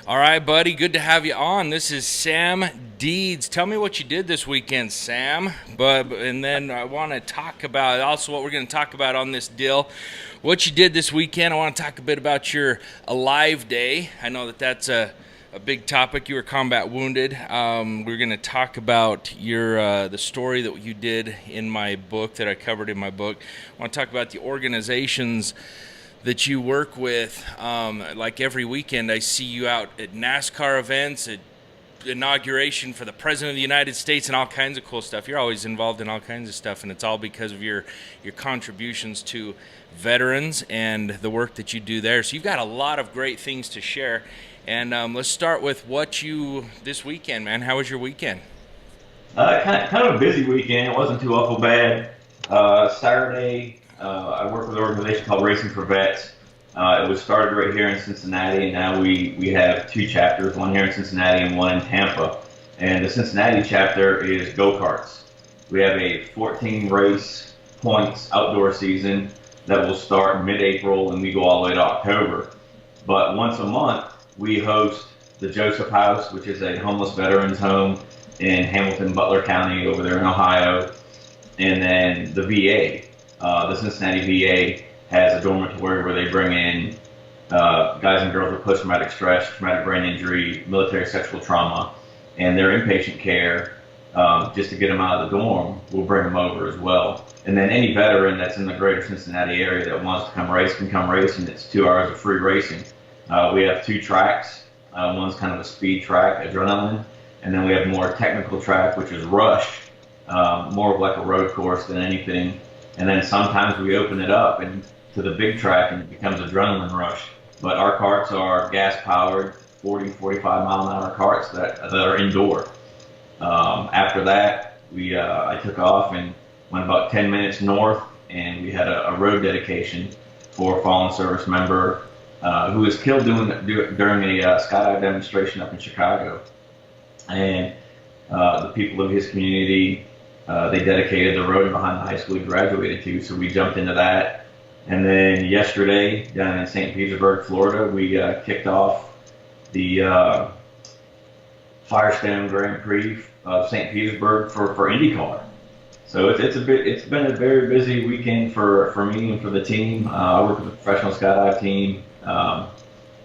All right, buddy. Good to have you on. This is Sam Deeds. Tell me what you did this weekend, Sam. And then I want to talk about also what we're going to talk about on this deal. What you did this weekend. I want to talk a bit about your Alive Day. I know that that's a big topic. You were combat wounded. We're going to talk about your the story that you did in my book that I covered in my book. I want to talk about the organizations that you work with. Like every weekend, I see you out at NASCAR events, at inauguration for the President of the United States, and all kinds of cool stuff. You're always involved in all kinds of stuff, and it's all because of your contributions to veterans and the work that you do there. So you've got a lot of great things to share. And let's start with what you this weekend, man. How was your weekend? Kind of a busy weekend. It wasn't too awful bad. Saturday, I work with an organization called Racing for Vets. It was started right here in Cincinnati, and now we have two chapters, one here in Cincinnati and one in Tampa. And the Cincinnati chapter is go-karts. We have a 14 race points outdoor season that will start mid-April, and we go all the way to October. But once a month, we host the Joseph House, which is a homeless veterans home in Hamilton, Butler County over there in Ohio. And then the VA, the Cincinnati VA has a dormitory where they bring in guys and girls with post-traumatic stress, traumatic brain injury, military sexual trauma, and their inpatient care, just to get them out of the dorm, we'll bring them over as well. And then any veteran that's in the greater Cincinnati area that wants to come race can come race, and it's 2 hours of free racing. We have two tracks. One's kind of a speed track, adrenaline, and then we have more technical track, which is rush, more of like a road course than anything. And then sometimes we open it up and to the big track and it becomes adrenaline rush. But our carts are gas-powered, 40, 45-mile-an-hour carts that are indoor. After that, I took off and went about 10 minutes north, and we had a road dedication for a fallen service member who was killed during a skydive demonstration up in Chicago. And the people of his community, they dedicated the road behind the high school he graduated to, so we jumped into that. And then yesterday, down in St. Petersburg, Florida, we kicked off the Firestone Grand Prix of St. Petersburg for IndyCar. So it's been a very busy weekend for me and for the team. I work with a professional skydive team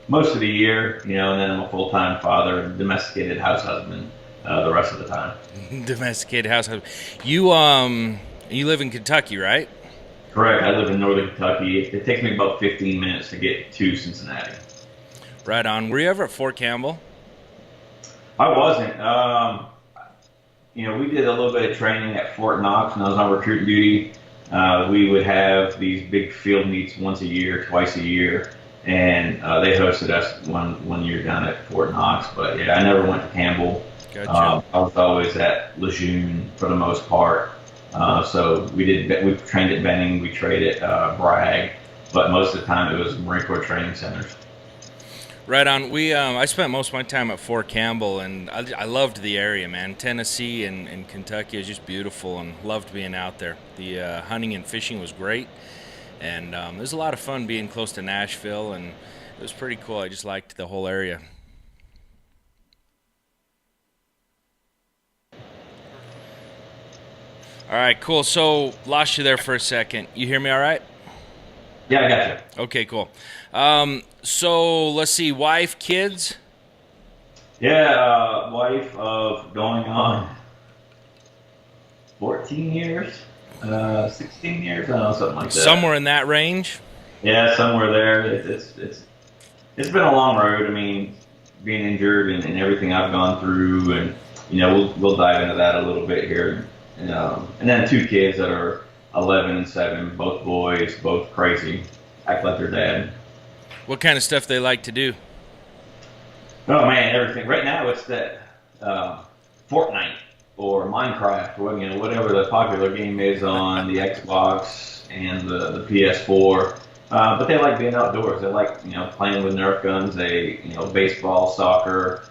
most of the year, and then I'm a full-time father and domesticated house husband the rest of the time. Domesticated house husband. You live in Kentucky, right? Correct. I live in northern Kentucky. It takes me about 15 minutes to get to Cincinnati. Right on. Were you ever at Fort Campbell? I wasn't. We did a little bit of training at Fort Knox when I was on recruit duty. We would have these big field meets once a year, twice a year, and they hosted us one year down at Fort Knox. But yeah, I never went to Campbell. Gotcha. I was always at Lejeune for the most part. So we trained at Benning, we trained at Bragg, but most of the time it was Marine Corps training centers. Right on. I spent most of my time at Fort Campbell, and I loved the area, man. Tennessee and Kentucky is just beautiful, and loved being out there. The hunting and fishing was great, and it was a lot of fun being close to Nashville, and it was pretty cool. I just liked the whole area. All right, cool. So, lost you there for a second. You hear me all right? Yeah, I got you. Okay, cool. So, let's see. Wife, kids? Yeah, wife of going on 14 years, 16 years, I don't know, something like that. Somewhere in that range? Yeah, somewhere there. It's been a long road. I mean, being injured and everything I've gone through, and we'll dive into that a little bit here. And then two kids that are 11 and 7, both boys, both crazy, act like their dad. What kind of stuff they like to do? Oh man, everything. Right now it's that Fortnite or Minecraft, or whatever the popular game is on the Xbox and the PS4. But they like being outdoors. They like playing with Nerf guns. They baseball, soccer.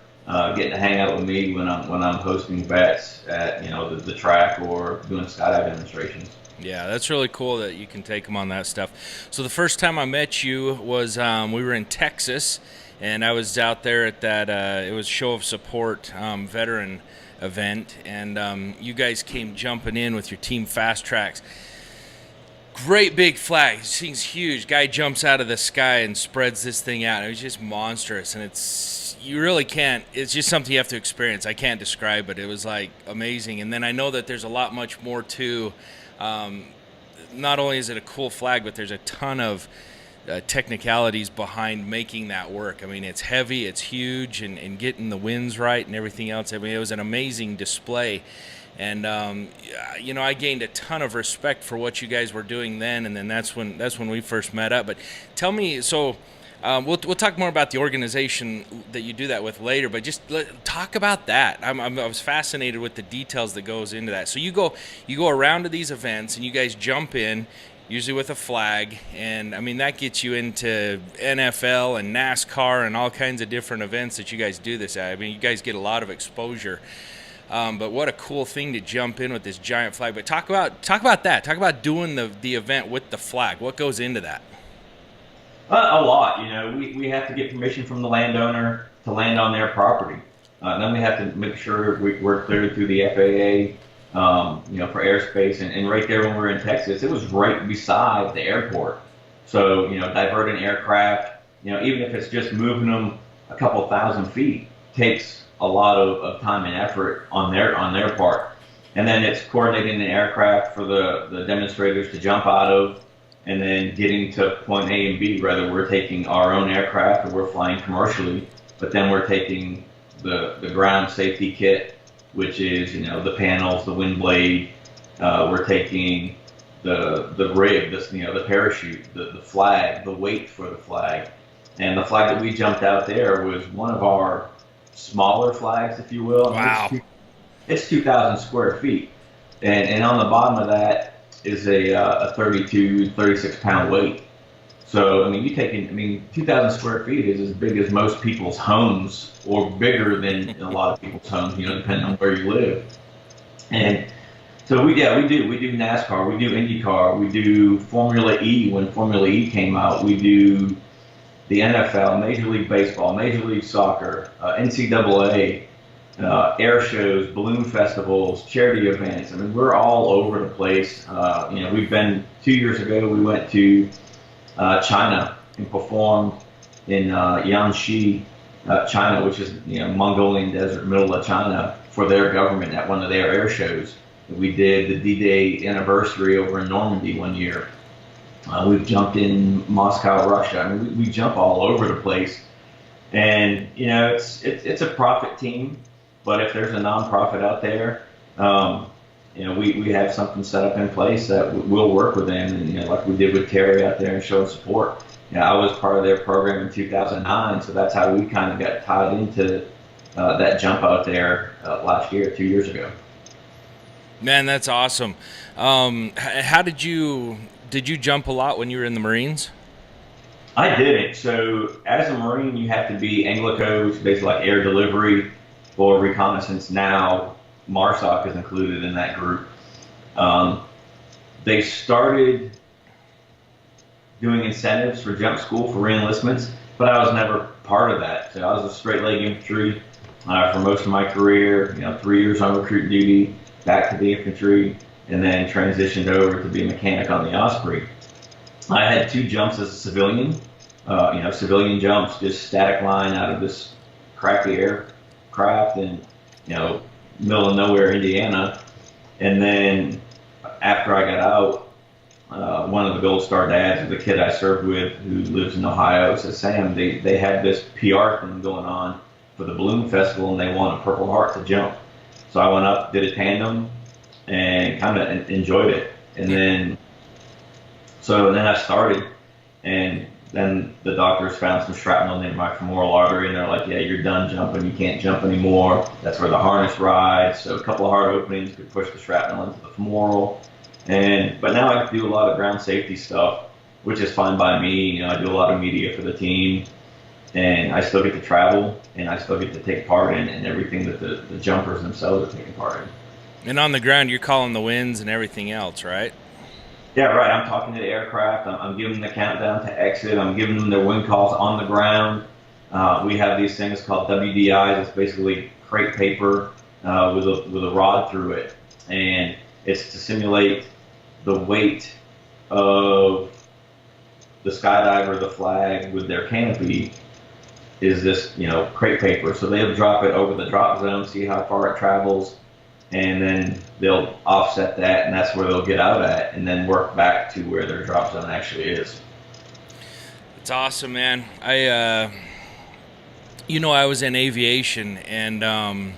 Getting to hang out with me when I'm hosting vets at the track or doing skydive demonstrations. Yeah, that's really cool that you can take them on that stuff. So the first time I met you was we were in Texas, and I was out there at that. It was Show of Support veteran event, and you guys came jumping in with your team Fast Tracks. Great big flag. This thing's huge. Guy jumps out of the sky and spreads this thing out. It was just monstrous, and you really can't. It's just something you have to experience. I can't describe it. It was like amazing. And then I know that there's a lot much more too. Not only is it a cool flag, but there's a ton of technicalities behind making that work. I mean, it's heavy, it's huge, and getting the winds right and everything else. I mean, it was an amazing display. And I gained a ton of respect for what you guys were doing then, and then that's when we first met up. But tell me, so we'll talk more about the organization that you do that with later. But just talk about that. I was fascinated with the details that goes into that. So you go around to these events, and you guys jump in, usually with a flag, and I mean that gets you into NFL and NASCAR and all kinds of different events that you guys do this at. I mean, you guys get a lot of exposure. But what a cool thing to jump in with this giant flag. But talk about that. Talk about doing the event with the flag. What goes into that? A lot. We have to get permission from the landowner to land on their property. Then we have to make sure we're cleared through the FAA, for airspace. And right there when we were in Texas, it was right beside the airport. So, diverting aircraft, even if it's just moving them a couple thousand feet, takes a lot of time and effort on their part. And then it's coordinating an aircraft for the demonstrators to jump out of, and then getting to point A and B, whether we're taking our own aircraft or we're flying commercially. But then we're taking the ground safety kit, which is, the panels, the wind blade. We're taking the rig, the parachute, the flag, the weight for the flag. And the flag that we jumped out there was one of our smaller flags, if you will. Wow. It's 2,000 square feet. And on the bottom of that is a 36 pound weight. So, 2,000 square feet is as big as most people's homes, or bigger than a lot of people's homes, depending on where you live. And so we do NASCAR, we do IndyCar, we do Formula E when Formula E came out, we do the NFL, Major League Baseball, Major League Soccer, NCAA, air shows, balloon festivals, charity events. We're all over the place. We've been 2 years ago. We went to China and performed in Yanxi, China, which is Mongolian desert, middle of China, for their government at one of their air shows. We did the D-Day anniversary over in Normandy one year. We've jumped in Moscow, Russia. We jump all over the place, and it's a profit team. But if there's a nonprofit out there, we have something set up in place that we'll work with them, and like we did with Terry out there and show support. I was part of their program in 2009, so that's how we kind of got tied into that jump out there last year, 2 years ago. Man, that's awesome. How did you jump a lot when you were in the Marines? I didn't. So as a Marine, you have to be Anglico, which is basically like air delivery or reconnaissance. Now MARSOC is included in that group. They started doing incentives for jump school for reenlistments, but I was never part of that. So I was a straight leg infantry for most of my career. 3 years on recruit duty, back to the infantry, and then transitioned over to be a mechanic on the Osprey. I had 2 jumps as a civilian, civilian jumps, just static line out of this crappy aircraft in, middle of nowhere, Indiana. And then after I got out, one of the Gold Star dads, the kid I served with who lives in Ohio, said, Sam, they had this PR thing going on for the balloon festival, and they want a Purple Heart to jump. So I went up, did a tandem, and kind of enjoyed it. And then I started, and then the doctors found some shrapnel in my femoral artery, and they're like, yeah, you're done jumping, you can't jump anymore. That's where the harness rides. So a couple of hard openings could push the shrapnel into the femoral. But now I do a lot of ground safety stuff, which is fine by me. I do a lot of media for the team, and I still get to travel, and I still get to take part in everything that the jumpers themselves are taking part in. And on the ground, you're calling the winds and everything else, right? Yeah, right. I'm talking to the aircraft. I'm giving them the countdown to exit. I'm giving them their wind calls on the ground. We have these things called WDIs. It's basically crate paper with a rod through it, and it's to simulate the weight of the skydiver, the flag with their canopy is this, crate paper. So they'll drop it over the drop zone, see how far it travels, and then they'll offset that, and that's where they'll get out at, and then work back to where their drop zone actually is. It's awesome, man. I was in aviation, and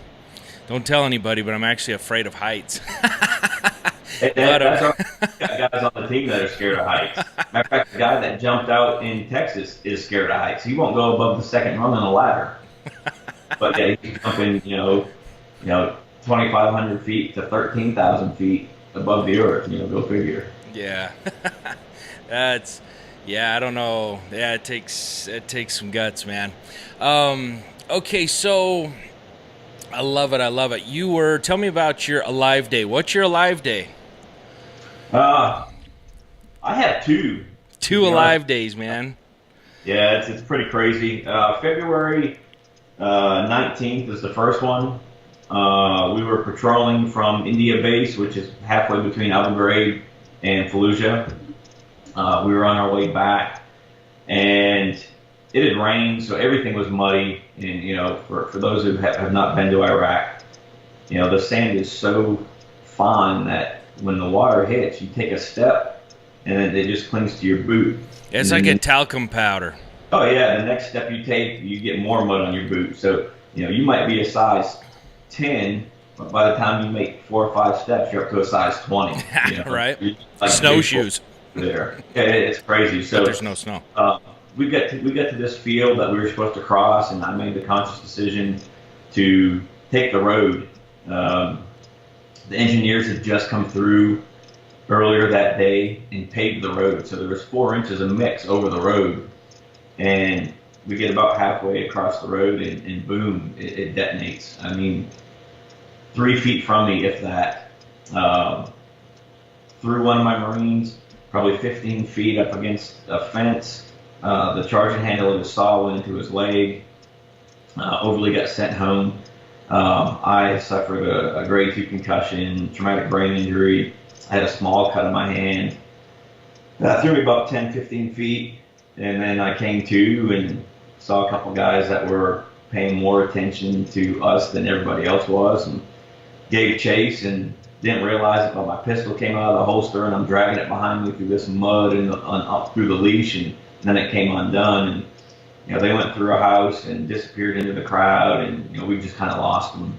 don't tell anybody, but I'm actually afraid of heights. That's got guys on the team that are scared of heights. Matter of fact, the guy that jumped out in Texas is scared of heights. He won't go above the second rung on a ladder. But yeah, he's jumping, 2,500 feet to 13,000 feet above the earth. Go figure. Yeah, I don't know. Yeah, it takes some guts, man. Okay, so I love it. Tell me about your Alive Day. What's your Alive Day? I have two. Two Alive Days, man. Yeah, it's pretty crazy. February 19th is the first one. We were patrolling from India Base, which is halfway between Abu Ghraib and Fallujah. We were on our way back, and it had rained, so everything was muddy. And for those who have not been to Iraq, the sand is so fine that when the water hits, you take a step, and then it just clings to your boot. It's like a talcum powder. Oh yeah, the next step you take, you get more mud on your boot. So you might be a size 10, but by the time you make 4 or 5 steps, you're up to a size 20. Right? Like snowshoes. There, yeah, it's crazy. So but there's no snow. We got to this field that we were supposed to cross, and I made the conscious decision to take the road. The engineers had just come through earlier that day and paved the road, so there was 4 inches of mix over the road, and we get about halfway across the road, and boom, it detonates. I mean, 3 feet from me, if that. Through one of my Marines, probably 15 feet up against a fence. The charging handle of his saw went into his leg. Overly got sent home. I suffered a grade 2 concussion, traumatic brain injury. I had a small cut on my hand. That threw me about 10, 15 feet, and then I came to and saw a couple guys that were paying more attention to us than everybody else was, and gave chase, and didn't realize it, but my pistol came out of the holster, and I'm dragging it behind me through this mud and up through the leash, and then it came undone, and they went through a house and disappeared into the crowd, and we just kind of lost them.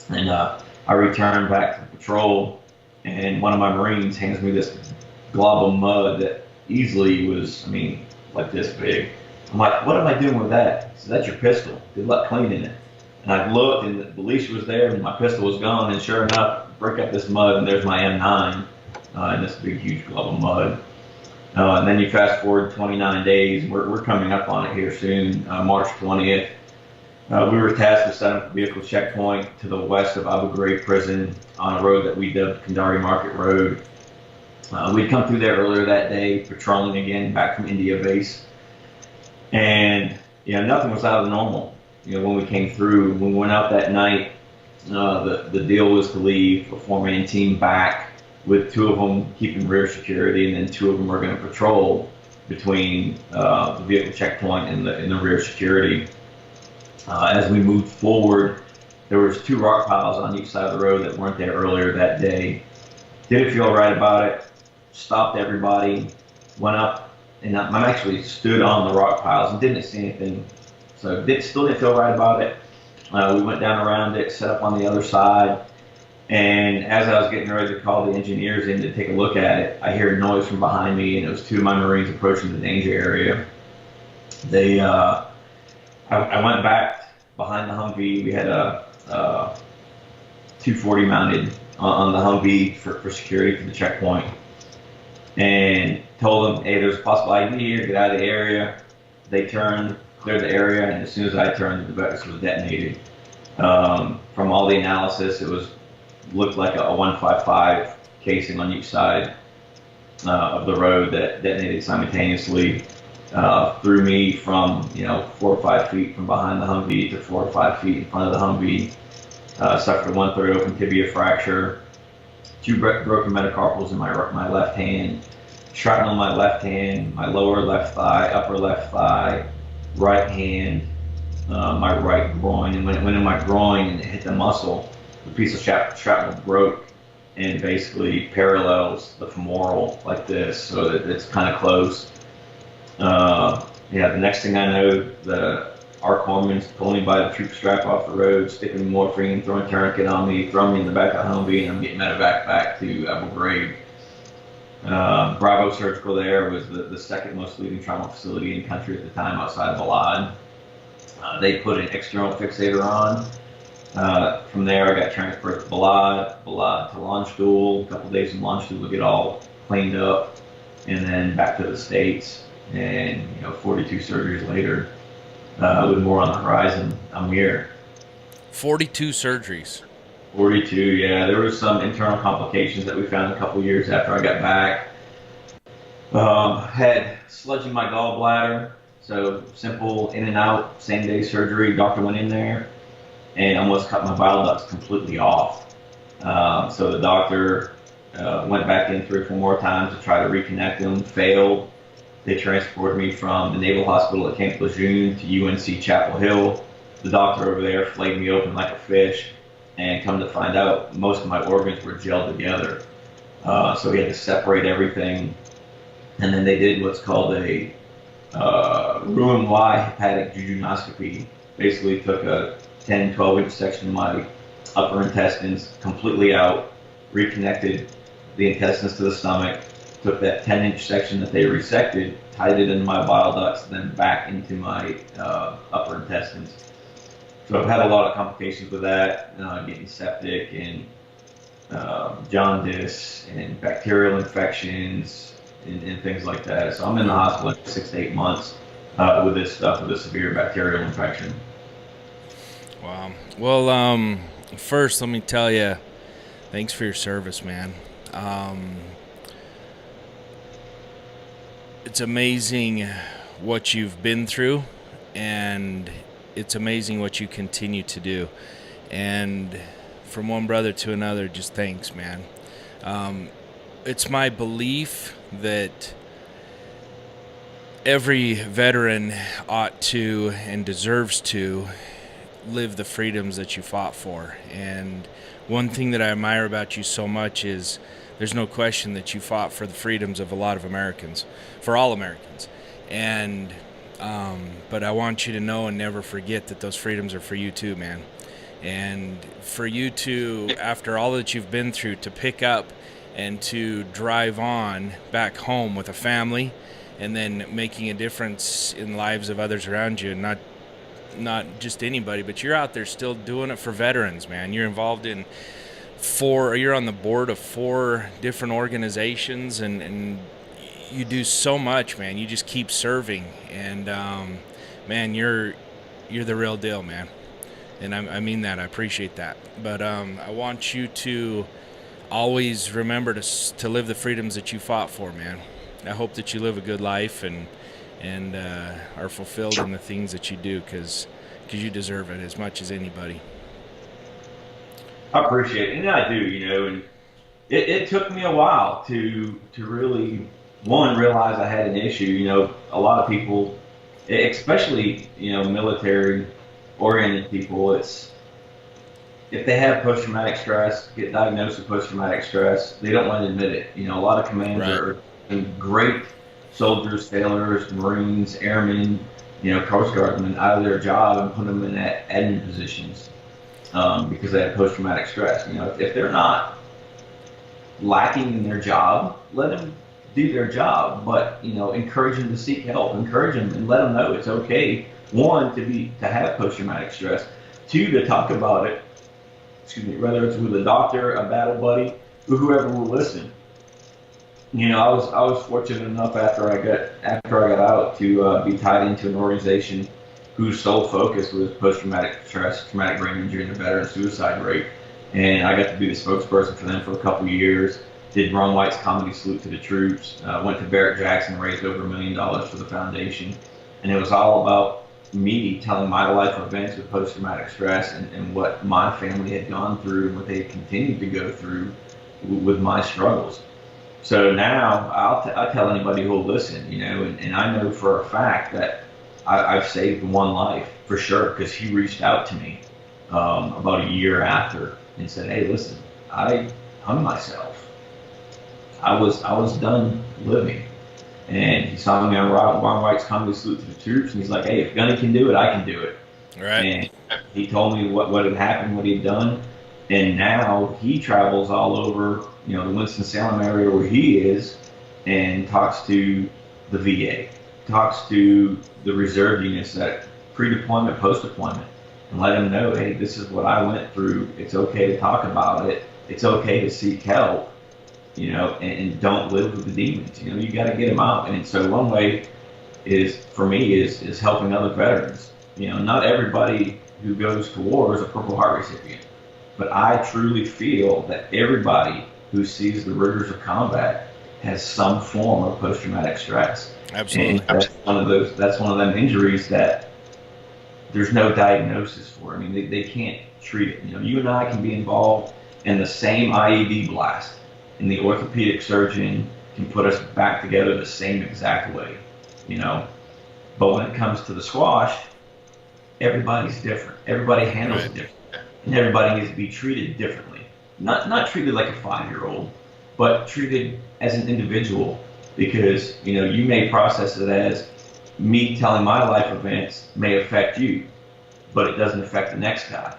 And I returned back to patrol, and one of my Marines hands me this glob of mud that easily was, like this big. I'm like, what am I doing with that? He said, that's your pistol. Good luck cleaning it. And I looked, and the leash was there, and my pistol was gone, and sure enough, break up this mud, and there's my M9 in this big, huge glob of mud. And then you fast forward 29 days. We're coming up on it here soon, March 20th. We were tasked to set up a vehicle checkpoint to the west of Abu Ghraib prison on a road that we dubbed Kandari Market Road. We'd come through there earlier that day, patrolling again back from India Base. And nothing was out of the normal. When we came through, when we went out that night, the deal was to leave a 4-man team back, with 2 of them keeping rear security, and then 2 of them were going to patrol between the vehicle checkpoint and the rear security. As we moved forward, there was 2 rock piles on each side of the road that weren't there earlier that day. Didn't feel right about it. Stopped everybody, went up, and I actually stood on the rock piles and didn't see anything. So still didn't feel right about it. We went down around it, set up on the other side, and as I was getting ready to call the engineers in to take a look at it, I hear a noise from behind me, and it was 2 of my Marines approaching the danger area. I went back behind the Humvee. We had a 240 mounted on the Humvee for security for the checkpoint, and told them, hey, there's a possible ID here, get out of the area. They turned, cleared the area, and as soon as I turned, the Vex was detonated. From all the analysis, looked like a 155 casing on each side of the road that detonated simultaneously. threw me from 4 or 5 feet from behind the Humvee to 4 or 5 feet in front of the Humvee. Suffered a 1/3 open tibia fracture, two broken metacarpals in my left hand, shrapnel in my left hand, my lower left thigh, upper left thigh, right hand, my right groin. And when it went in my groin and it hit the muscle, the piece of shrapnel broke and basically parallels the femoral like this, so that it's kind of close. The next thing I know, our corpsman's pulling me by the troop strap off the road, sticking morphine, throwing tourniquet on me, throwing me in the back of the Humvee, and I'm getting medevac back to Abu Ghraib. Bravo Surgical there was the second most leading trauma facility in the country at the time outside of Balad. They put an external fixator on. From there, I got transferred to Balad to Landstuhl, a couple days in Landstuhl to get all cleaned up, and then back to the States. And 42 surgeries later, with more on the horizon, I'm here. 42 surgeries. 42, yeah. There was some internal complications that we found a couple years after I got back. Had sludge in my gallbladder, so simple in and out, same day surgery. Doctor went in there and almost cut my bile ducts completely off. So the doctor went back in 3 or 4 more times to try to reconnect them, failed. They transported me from the Naval Hospital at Camp Lejeune to UNC Chapel Hill. The doctor over there flayed me open like a fish, and come to find out, most of my organs were gelled together. So we had to separate everything, and then they did what's called a Roux-en-Y hepatic jejunascopy. Basically took a 10, 12-inch section of my upper intestines completely out, reconnected the intestines to the stomach, took that 10-inch section that they resected, tied it into my bile ducts, then back into my upper intestines. So I've had a lot of complications with that, getting septic and jaundice and bacterial infections and things like that. So I'm in the hospital for 6 to 8 months with this stuff, with a severe bacterial infection. Wow. Well, first, let me tell you, thanks for your service, man. It's amazing what you've been through, and it's amazing what you continue to do. And from one brother to another, just thanks, man. It's my belief that every veteran ought to and deserves to live the freedoms that you fought for. And one thing that I admire about you so much is there's no question that you fought for the freedoms of a lot of Americans, for all Americans. And but I want you to know and never forget that those freedoms are for you too, man. And for you to, after all that you've been through, to pick up and to drive on back home with a family, and then making a difference in the lives of others around you, and not just anybody, but you're out there still doing it for veterans, man. You're involved in you're on the board of 4 different organizations, and you do so much, man. You just keep serving, and man, you're the real deal, man. And I mean that. I appreciate that. But I want you to always remember to live the freedoms that you fought for, man. I hope that you live a good life and are fulfilled in the things that you do, because you deserve it as much as anybody. I appreciate it, and I do, and it took me a while to really, one, realize I had an issue. A lot of people, especially, military-oriented people, if they have post-traumatic stress, get diagnosed with post-traumatic stress, they don't want to admit it. A lot of commanders are great soldiers, sailors, Marines, airmen, Coast Guardsmen out of their job and put them in admin positions because they have post-traumatic stress. If they're not lacking in their job, let them do their job, but encourage them to seek help, encourage them and let them know it's okay. One, to have post-traumatic stress. 2, to talk about it. Whether it's with a doctor, a battle buddy, or whoever will listen. I was fortunate enough after I got out to be tied into an organization whose sole focus was post-traumatic stress, traumatic brain injury, and the veteran suicide rate. And I got to be the spokesperson for them for a couple of years. did Ron White's comedy salute to the troops, went to Barrett Jackson, raised over $1 million for the foundation. And it was all about me telling my life events with post-traumatic stress and what my family had gone through and what they had continued to go through with my struggles. So now I'll tell anybody who will listen, and I know for a fact that I've saved one life for sure, because he reached out to me about a year after and said, "Hey, listen, I hung myself. I was done living." And he saw me on Ron White's comedy salute to the troops, and he's like, "Hey, if Gunny can do it, I can do it." Right. And he told me what had happened, what he'd done, and now he travels all over, the Winston-Salem area where he is, and talks to the VA, talks to the reserve units that pre-deployment, post-deployment, and let them know, hey, this is what I went through. It's okay to talk about it. It's okay to seek help. And don't live with the demons. You got to get them out. And so one way for me is helping other veterans. Not everybody who goes to war is a Purple Heart recipient, but I truly feel that everybody who sees the rigors of combat has some form of post-traumatic stress. Absolutely. And that's one of them injuries that there's no diagnosis for. I mean, they can't treat it. You and I can be involved in the same IED blast, and the orthopedic surgeon can put us back together the same exact way, But when it comes to the squash, everybody's different. Everybody handles it differently, and everybody needs to be treated differently. Not treated like a 5-year-old, but treated as an individual, because you may process it as me telling my life events may affect you, but it doesn't affect the next guy,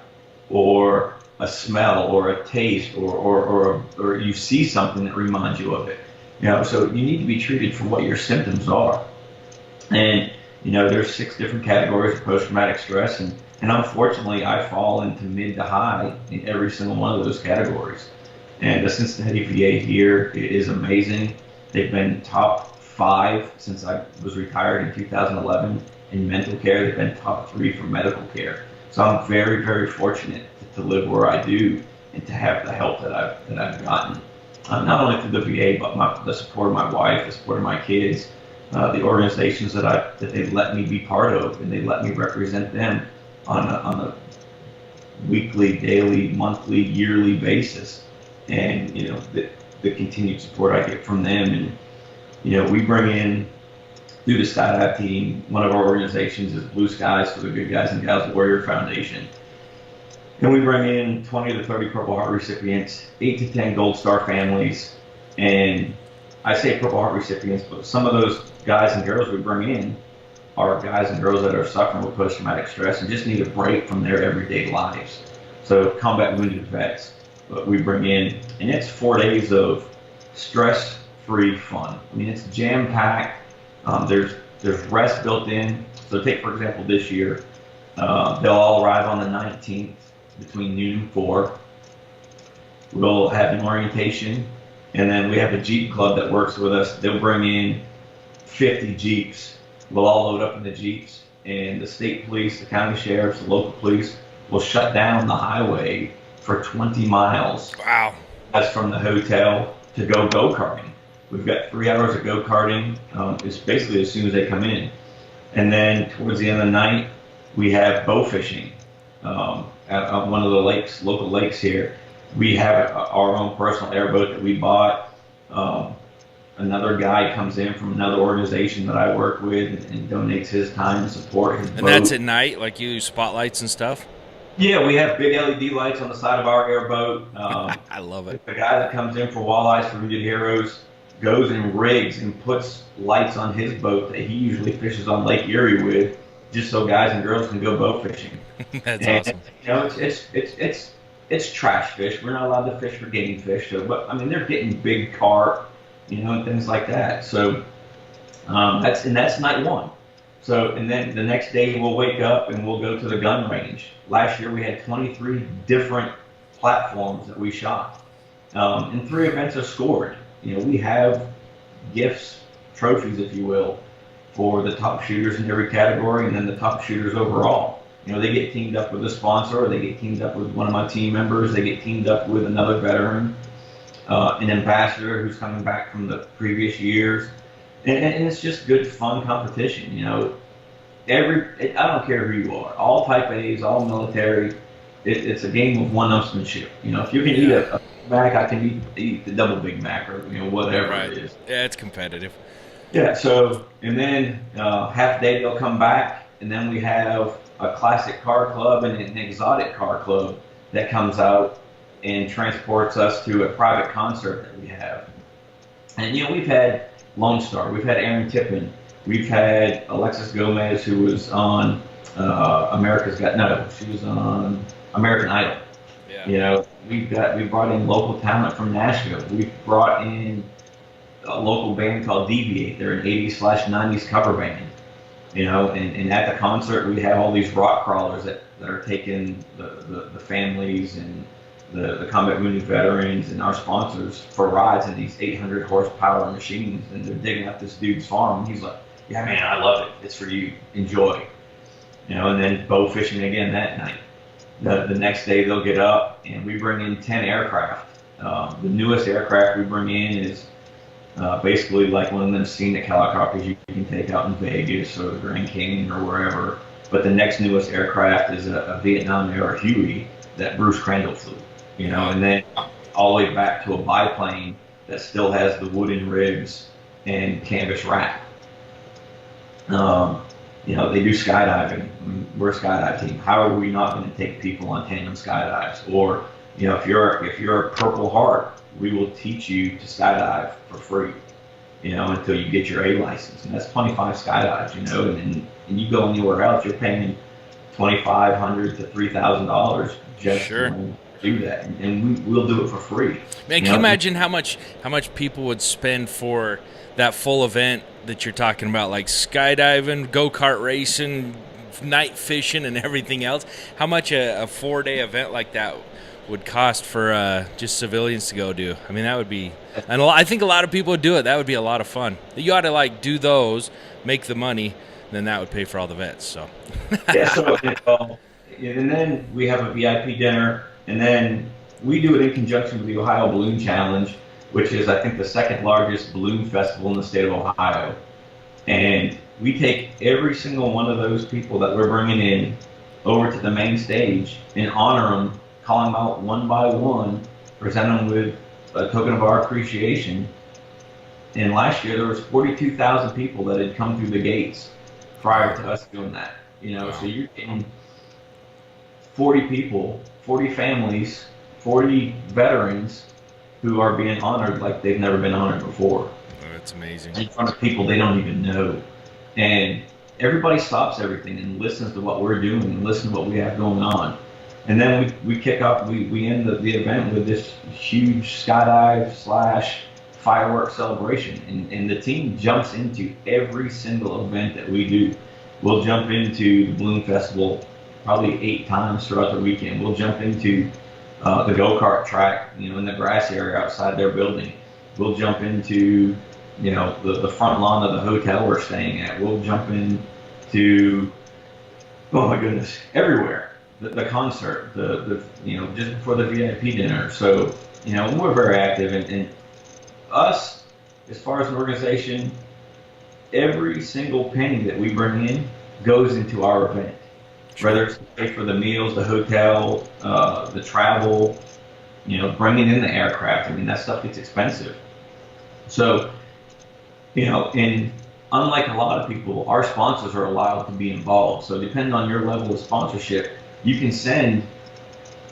or a smell or a taste or you see something that reminds you of it. So you need to be treated for what your symptoms are. And there's 6 different categories of post-traumatic stress, and unfortunately I fall into mid to high in every single one of those categories. And the Cincinnati VA here is amazing. They've been top 5 since I was retired in 2011 in mental care. They've been top 3 for medical care. So I'm very, very fortunate to live where I do and to have the help that I've gotten, not only through the VA, but the support of my wife, the support of my kids, the organizations that they let me be part of, and they let me represent them on a weekly, daily, monthly, yearly basis, and the continued support I get from them. And we bring in, through the skydive team, one of our organizations is Blue Skies for the Good Guys and Gals Warrior Foundation. And we bring in 20 to 30 Purple Heart recipients, 8 to 10 Gold Star families. And I say Purple Heart recipients, but some of those guys and girls we bring in are guys and girls that are suffering with post-traumatic stress and just need a break from their everyday lives. So combat wounded vets, but we bring in, and it's 4 days of stress-free fun. I mean, it's jam-packed. There's rest built in. So take, for example, this year, they'll all arrive on the 19th between noon and 4. We'll have an orientation, and then we have a Jeep club that works with us. They'll bring in 50 Jeeps. We'll all load up in the Jeeps, and the state police, the county sheriffs, the local police will shut down the highway for 20 miles. Wow. That's from the hotel to go-karting. We've got 3 hours of go-karting. It's basically as soon as they come in. And then towards the end of the night, we have bow fishing at one of the lakes, local lakes here. We have our own personal airboat that we bought. Another guy comes in from another organization that I work with and donates his time and support. His boat. That's at night, like you use spotlights and stuff? Yeah, we have big LED lights on the side of our airboat. I love it. The guy that comes in for walleyes for Wounded Heroes goes and rigs and puts lights on his boat that he usually fishes on Lake Erie with, just so guys and girls can go bow fishing. That's awesome. It's trash fish. We're not allowed to fish for game fish. So, but I mean, they're getting big carp, and things like that. So that's night 1. So, and then the next day we'll wake up and we'll go to the gun range. Last year we had 23 different platforms that we shot, and 3 events are scored. We have gifts, trophies, if you will, for the top shooters in every category, and then the top shooters overall. They get teamed up with a sponsor, or they get teamed up with one of my team members, they get teamed up with another veteran. an ambassador who's coming back from the previous years, and it's just good, fun competition. I don't care who you are, all Type A's, all military. It's a game of one-upsmanship. If you can eat a Big Mac, I can eat the double Big Mac, or whatever Right. it is. Yeah, it's competitive. Yeah. So and then half day they'll come back, and then we have a classic car club and an exotic car club that comes out and transports us to a private concert that we have. And we've had Lone Star, we've had Aaron Tippin, we've had Alexis Gomez, who was on she was on American Idol. Yeah. We brought in local talent from Nashville. We've brought in a local band called Deviate. They're an 80s/90s cover band. And at the concert we have all these rock crawlers that are taking the families and the combat wounded veterans and our sponsors for rides in these 800 horsepower machines, and they're digging up this dude's farm. And he's like, "Yeah, man, I love it. It's for you. Enjoy." And then bow fishing again that night. The next day they'll get up and we bring in 10 aircraft. The newest aircraft we bring in is basically like one of them scenic helicopters you can take out in Vegas or the Grand Canyon or wherever. But the next newest aircraft is a Vietnam era Huey that Bruce Crandall flew. And then all the way back to a biplane that still has the wooden ribs and canvas wrap. They do skydiving. We're a skydive team. How are we not going to take people on tandem skydives? Or, if you're a Purple Heart, we will teach you to skydive for free, until you get your A license. And that's 25 skydives, and you go anywhere else, you're paying $2,500 to $3,000 just to do that. And we'll do it for free. Man, can you imagine how much people would spend for that full event that you're talking about, like skydiving, go-kart racing, night fishing, and everything else? How much a 4-day event like that would cost for just civilians to go do? I mean, that would be, and I think a lot of people would do it. That would be a lot of fun. You ought to do those, make the money, and then that would pay for all the vets. So and then we have a VIP dinner, and then we do it in conjunction with the Ohio Balloon Challenge, which is, I think, the second largest balloon festival in the state of Ohio. And we take every single one of those people that we're bringing in over to the main stage and honor them, call them out one by one, present them with a token of our appreciation. And last year there was 42,000 people that had come through the gates prior to us doing that. So you're getting 40 people, 40 families, 40 veterans who are being honored like they've never been honored before. Oh, that's amazing. In front of people they don't even know. And everybody stops everything and listens to what we're doing and listens to what we have going on. And then we kick off, we end the event with this huge skydive / fireworks celebration. And the team jumps into every single event that we do. We'll jump into the Balloon Festival probably 8 times throughout the weekend. We'll jump into the go-kart track, in the grass area outside their building. We'll jump into, the front lawn of the hotel we're staying at. We'll jump into, oh my goodness, everywhere. The concert, just before the VIP dinner. So, we're very active, and us, as far as an organization, every single penny that we bring in goes into our event. Whether it's to pay for the meals, the hotel, the travel, bringing in the aircraft. I mean, that stuff gets expensive. So, and unlike a lot of people, our sponsors are allowed to be involved. So depending on your level of sponsorship, you can send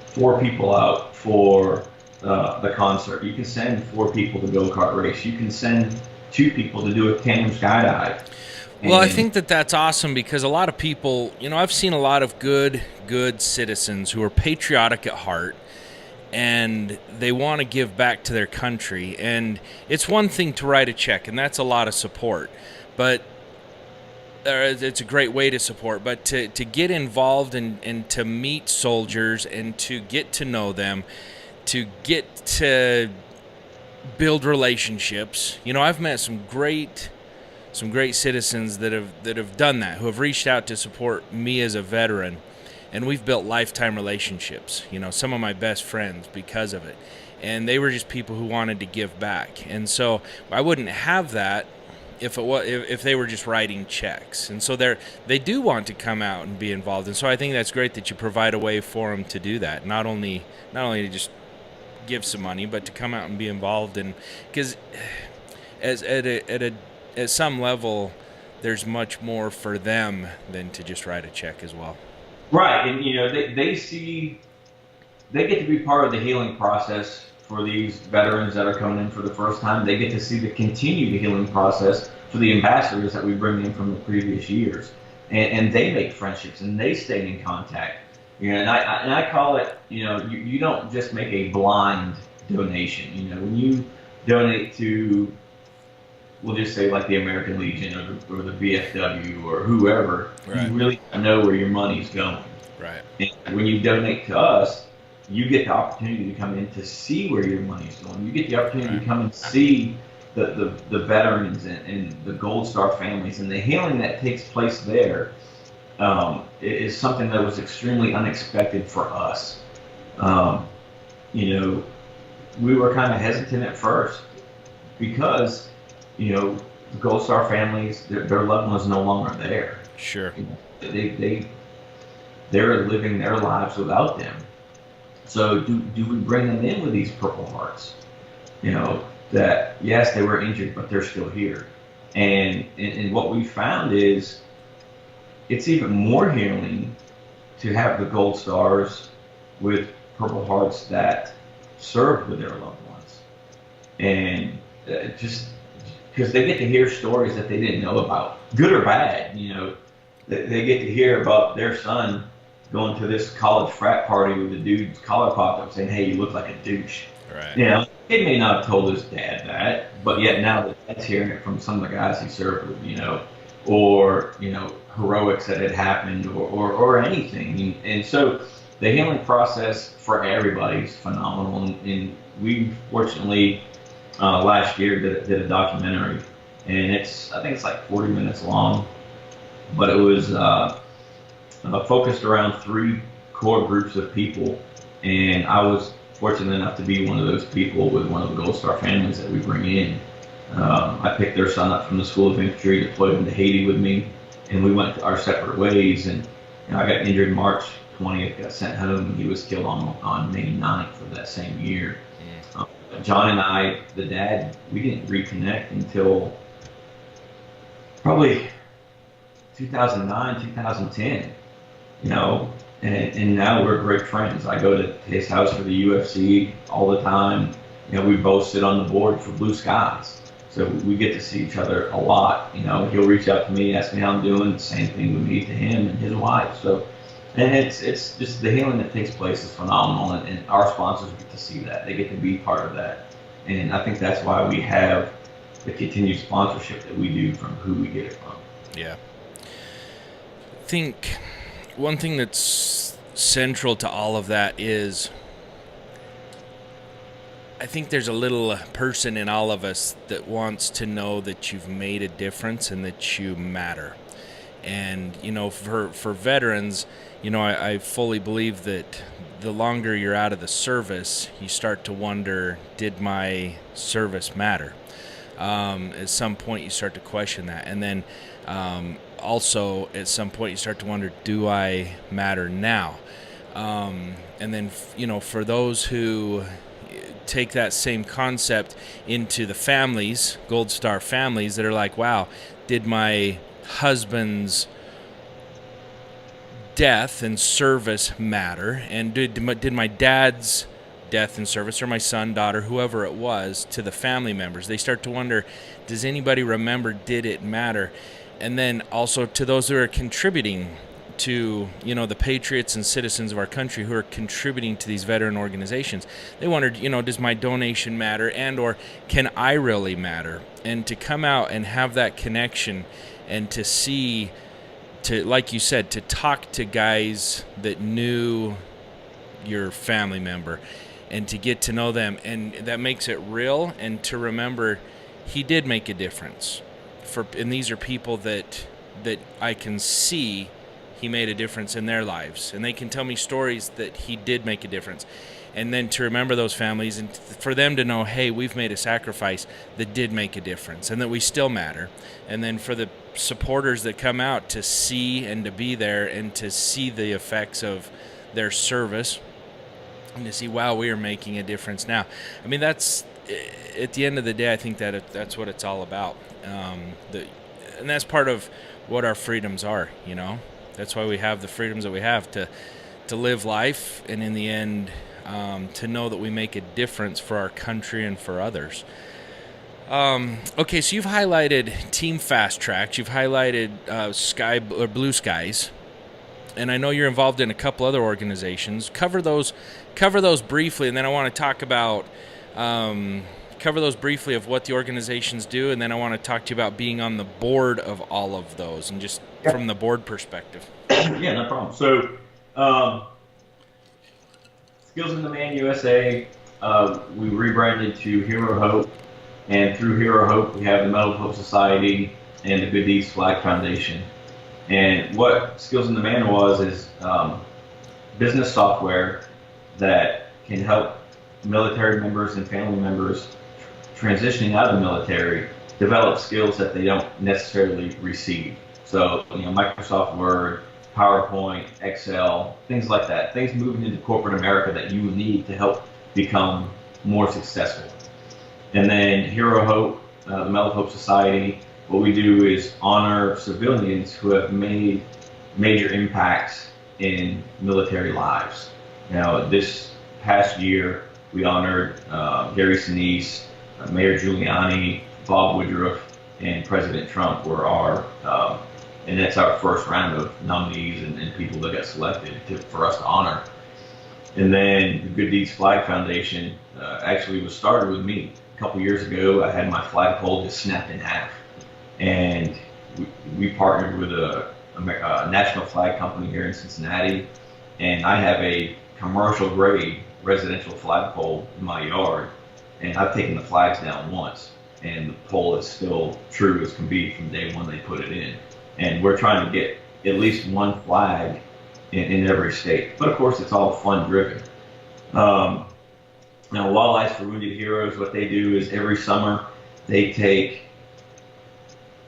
4 people out for the concert. You can send 4 people to go-kart race. You can send 2 people to do a tandem skydive. Well, I think that's awesome because a lot of people, I've seen a lot of good citizens who are patriotic at heart and they want to give back to their country. And it's one thing to write a check, and that's a lot of support. But it's a great way to support. But to get involved and to meet soldiers and to get to know them, to get to build relationships. I've met some great citizens that have done that, who have reached out to support me as a veteran, and we've built lifetime relationships. Some of my best friends because of it. and they were just people who wanted to give back. And so I wouldn't have that if they were just writing checks. And so they do want to come out and be involved. And so I think that's great that you provide a way for them to do that. Not only to just give some money, but to come out and be involved. And because at some level, there's much more for them than to just write a check as well. Right, and they get to be part of the healing process for these veterans that are coming in for the first time. They get to see the continued healing process for the ambassadors that we bring in from the previous years, and they make friendships and they stay in contact. And I call it, you don't just make a blind donation. When you donate to, we'll just say like the American Legion or the VFW or whoever, right, you really know where your money's going. Right. And when you donate to us, you get the opportunity to come in to see where your money's going. You get the opportunity to come and see the veterans and the Gold Star families, and the healing that takes place there is something that was extremely unexpected for us. We were kind of hesitant at first because, the Gold Star families, their loved ones no longer there. Sure. They're living their lives without them. So do we bring them in with these Purple Hearts? That yes, they were injured, but they're still here. And what we found is it's even more healing to have the Gold Stars with Purple Hearts that served with their loved ones. And just because they get to hear stories that they didn't know about, good or bad. They get to hear about their son going to this college frat party with a dude's collar popped up saying, "Hey, you look like a douche." Right. He may not have told his dad that, but yet now the dad's hearing it from some of the guys he served with, or heroics that had happened, or anything. And so the healing process for everybody is phenomenal. And we fortunately last year did a documentary, and I think it's like 40 minutes long, but it was focused around 3 core groups of people, and I was fortunate enough to be one of those people with one of the Gold Star families that we bring in. I picked their son up from the School of Infantry, deployed him to Haiti with me, and we went our separate ways. And I got injured March 20th, got sent home, and he was killed on May 9th of that same year. John and I, the dad, we didn't reconnect until probably 2009, 2010. And now we're great friends. I go to his house for the UFC all the time. We both sit on the board for Blue Skies. So we get to see each other a lot. He'll reach out to me, ask me how I'm doing. Same thing with me to him and his wife. So, and it's just the healing that takes place is phenomenal. And our sponsors get to see that. They get to be part of that. And I think that's why we have the continued sponsorship that we do from who we get it from. Yeah. I think one thing that's central to all of that is I think there's a little person in all of us that wants to know that you've made a difference and that you matter. And, for veterans, I fully believe that the longer you're out of the service, you start to wonder, did my service matter? At some point, you start to question that. And then also, at some point, you start to wonder, do I matter now? And then, for those who take that same concept into the families, Gold Star families, that are like, wow, did my husband's death and service matter? And did my dad's death and service, or my son, daughter, whoever it was, to the family members? They start to wonder, does anybody remember, did it matter? And then also to those who are contributing to, the patriots and citizens of our country who are contributing to these veteran organizations, they wondered, does my donation matter, and or can I really matter? And to come out and have that connection, and to see, like you said, to talk to guys that knew your family member, and to get to know them, and that makes it real. And to remember, he did make a difference. And these are people that I can see he made a difference in their lives, and they can tell me stories that he did make a difference. And then to remember those families and for them to know, hey, we've made a sacrifice that did make a difference and that we still matter. And then for the supporters that come out to see and to be there and to see the effects of their service and to see, wow, we are making a difference now. I mean, that's, at the end of the day, I think that's what it's all about. And that's part of what our freedoms are, you know. That's why we have the freedoms that we have to live life, and in the end, to know that we make a difference for our country and for others. Okay, so you've highlighted Team Fast Tracks, you've highlighted Blue Skies, and I know you're involved in a couple other organizations. Cover those briefly, and then I want to talk about cover those briefly of what the organizations do, and then I want to talk to you about being on the board of all of those, and just from the board perspective. Yeah, no problem. So, Skills in Demand USA, we rebranded to Hero Hope, and through Hero Hope, we have the Medal of Hope Society and the Good Deeds Flag Foundation. And what Skills in Demand is business software that can help military members and family members transitioning out of the military develop skills that they don't necessarily receive. So, Microsoft Word, PowerPoint, Excel, things like that. Things moving into corporate America that you need to help become more successful. And then Hero Hope, the Medal of Hope Society, what we do is honor civilians who have made major impacts in military lives. Now, this past year, we honored Gary Sinise, Mayor Giuliani, Bob Woodruff, and President Trump were and that's our first round of nominees and people that got selected for us to honor. And then the Good Deeds Flag Foundation actually was started with me. A couple years ago, I had my flagpole just snapped in half. And we partnered with a national flag company here in Cincinnati. And I have a commercial grade residential flagpole in my yard. And I've taken the flags down once. And the pole is still true as can be from day one they put it in. And we're trying to get at least one flag in every state. But of course, it's all fun driven. Now, Walleyes for Wounded Heroes, what they do is every summer they take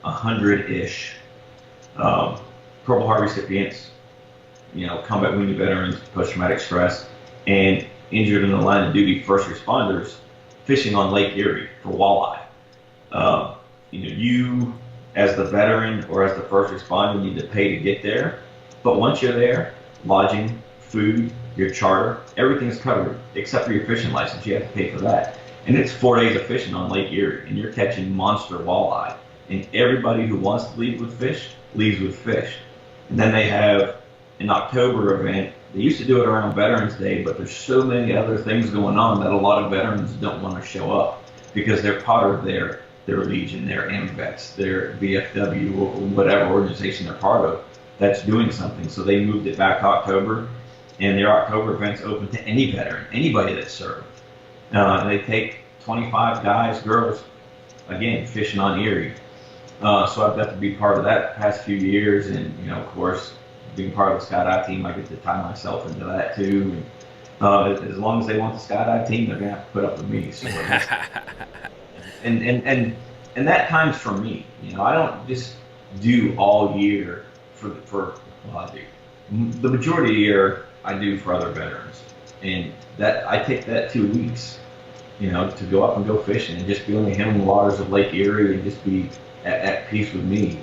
100-ish Purple Heart recipients, combat wounded veterans, post-traumatic stress, and injured in the line of duty first responders fishing on Lake Erie for walleye. You as the veteran or as the first responder need to pay to get there, but once you're there, lodging, food, your charter, everything's covered except for your fishing license. You have to pay for that. And it's 4 days of fishing on Lake Erie, and you're catching monster walleye. And everybody who wants to leave with fish leaves with fish. And then they have an October event. They used to do it around Veterans Day, but there's so many other things going on that a lot of veterans don't want to show up because they're part of their Legion, their AMVETS, their VFW, or whatever organization they're part of that's doing something. So they moved it back to October, and their October event's open to any veteran, anybody that served. And they take 25 guys, girls, again, fishing on Erie. So I've got to be part of that the past few years, and of course, being part of the skydive team, I get to tie myself into that too. And, as long as they want the skydive team, they're gonna have to put up with me. So, and that time's for me. I don't just do all year for I do. The majority of the year I do for other veterans, and that I take that 2 weeks, to go up and go fishing and just be on the inland waters of Lake Erie and just be at peace with me.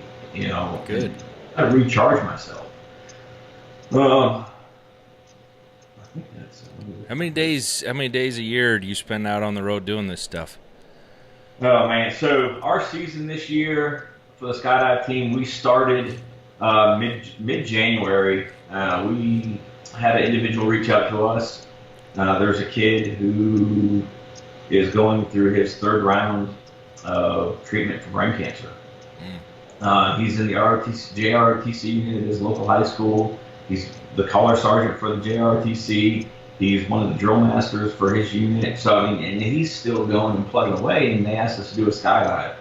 Good. I recharge myself. I think that's How many days a year do you spend out on the road doing this stuff? Oh man, so our season this year for the skydive team, we started mid-January. We had an individual reach out to us. There's a kid who is going through his third round of treatment for brain cancer. He's in the JROTC unit at his local high school. He's the color sergeant for the JROTC. He's one of the drill masters for his unit. So, and he's still going and plugging away, and they asked us to do a skydive.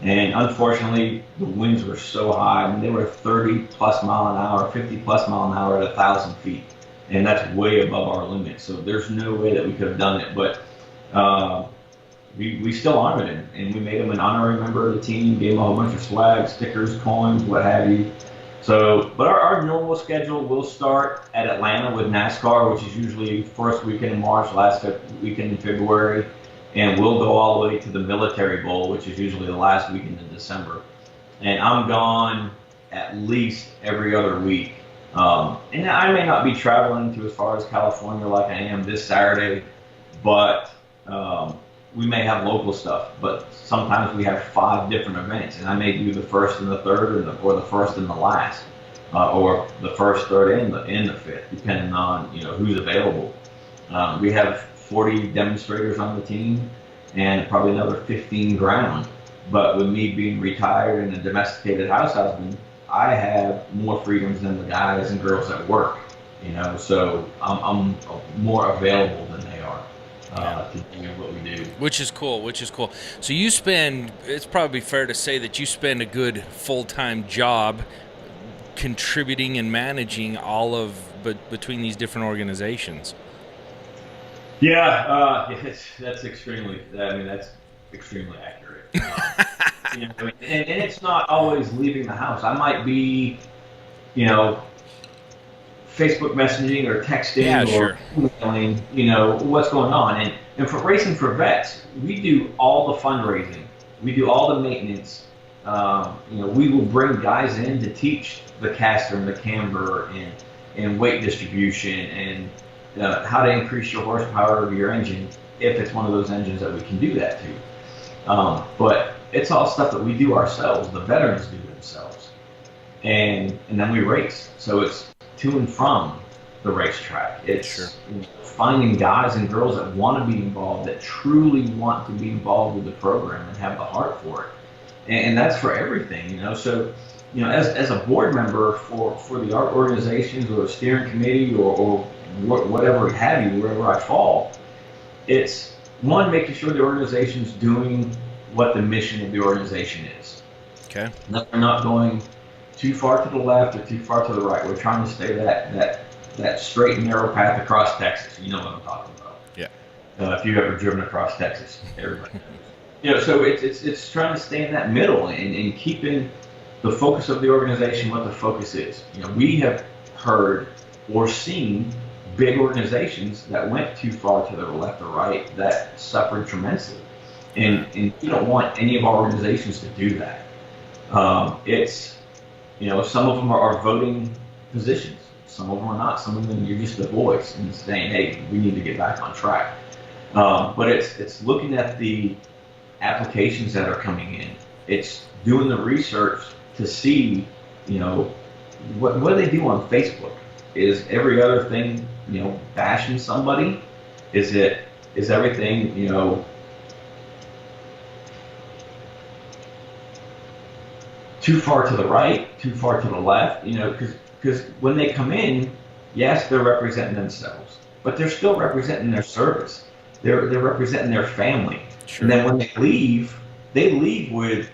And unfortunately, the winds were so high. I mean, they were 30 plus mile an hour, 50 plus mile an hour at 1,000 feet, and that's way above our limit. So there's no way that we could have done it. But uh, we still honored him, and we made him an honorary member of the team. Gave him a whole bunch of swag, stickers, coins, what have you. So, but our normal schedule will start at Atlanta with NASCAR, which is usually first weekend in March, last weekend in February, and we'll go all the way to the Military Bowl, which is usually the last weekend in December. And I'm gone at least every other week. And I may not be traveling to as far as California like I am this Saturday, but we may have local stuff. But sometimes we have 5 different events, and I may do the first and the third, or the first and the last, or the first, third, and the fifth, depending on who's available. We have 40 demonstrators on the team, and probably another 15 ground. But with me being retired and a domesticated house husband, I have more freedoms than the guys and girls at work. So I'm more available than they are to do what we do. Which is cool. So you spend, it's probably fair to say that you spend a good full-time job contributing and managing all of, between these different organizations. Yeah, that's extremely accurate. And it's not always leaving the house. I might be, Facebook messaging or texting or emailing, what's going on. And for Racing for Vets, we do all the fundraising. We do all the maintenance. We will bring guys in to teach the caster and the camber and weight distribution and how to increase your horsepower of your engine if it's one of those engines that we can do that to. But it's all stuff that we do ourselves. The veterans do themselves. And then we race. So it's to and from the racetrack. It's finding guys and girls that want to be involved, that truly want to be involved with the program and have the heart for it. And that's for everything, So, as a board member for the art organizations or a steering committee or whatever have you, wherever I fall, it's one, making sure the organization's doing what the mission of the organization is. Okay. That we're not going too far to the left or too far to the right. We're trying to stay that straight and narrow path across Texas. You know what I'm talking about. Yeah. If you've ever driven across Texas, everybody knows. So it's trying to stay in that middle and keeping the focus of the organization what the focus is. We have heard or seen big organizations that went too far to the left or right that suffered tremendously. And you don't want any of our organizations to do that. It's, some of them are voting positions. Some of them are not. Some of them you're just the voice and saying, hey, we need to get back on track. But it's looking at the applications that are coming in. It's doing the research to see, what do they do on Facebook? Is every other thing, bashing somebody? Is everything, too far to the right, too far to the left? Because when they come in, yes, they're representing themselves, but they're still representing their service. They're representing their family. Sure. And then when they leave with